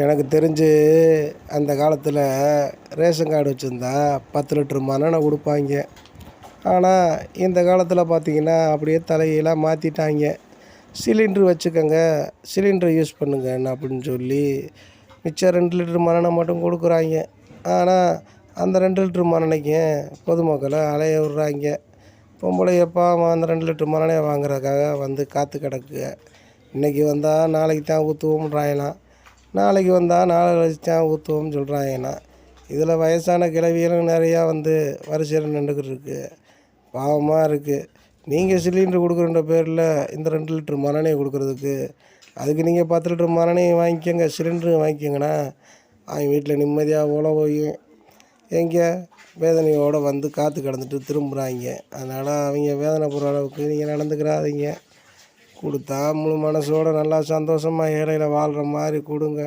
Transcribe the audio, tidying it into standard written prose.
எனக்கு தெரிஞ்சு அந்த காலத்தில் ரேஷன் கார்டு வச்சுருந்தா 10 லிட்டர் மண்ணெண்ணெய் கொடுப்பாய்ங்க. ஆனால் இந்த காலத்தில் பார்த்தீங்கன்னா அப்படியே தலைகீழாக மாற்றிட்டாய்ங்க. சிலிண்ட்ரு வச்சுக்கோங்க, சிலிண்ட்ரை யூஸ் பண்ணுங்கன்னு அப்படின்னு சொல்லி மிச்சம் 2 லிட்டர் மண்ணெண்ணெய் மட்டும் கொடுக்குறாய்ங்க. ஆனால் அந்த 2 லிட்டர் மண்ணெண்ணெய்க்கும் பொதுமக்களை அலைய விட்றாய்ங்க. பொம்பளைங்க பாவம் அந்த 2 லிட்டர் மண்ணெண்ணெயை வாங்குறதுக்காக வந்து காத்து கிடக்குங்க. இன்றைக்கி வந்தால் நாளைக்கு தான் ஊற்றுவோம்ன்றாங்களாம், நாளைக்கு வந்தால் நாளை கழிச்சு தான் ஊற்றுவோம்னு சொல்கிறாங்கண்ணா. இதில் வயசான கிழவிகளும் நிறையா வந்து வரிசையில் நின்றுக்கிட்டு இருக்குது. பாவமாக இருக்குது. நீங்கள் சிலிண்டர் கொடுக்குறன்ற பேரில் இந்த 2 லிட்டர் மண்ணெண்ணெயை கொடுக்குறதுக்கு அதுக்கு நீங்கள் 10 லிட்டர் மண்ணெண்ணெயை வாங்கிக்கோங்க, சிலிண்டரும் வாங்கிக்கோங்கன்னா அவங்க வீட்டில் நிம்மதியாக உழ போய் எங்கே வேதனையோடு வந்து காற்று கடந்துட்டு திரும்புகிறாங்க. அதனால் அவங்க வேதனைப்படுற அளவுக்கு நீங்கள் நடந்துக்கிறாதீங்க. கொடுத்தா முழு மனசோடு நல்லா சந்தோஷமாக ஏழையில் வாழ்கிற மாதிரி கொடுங்க.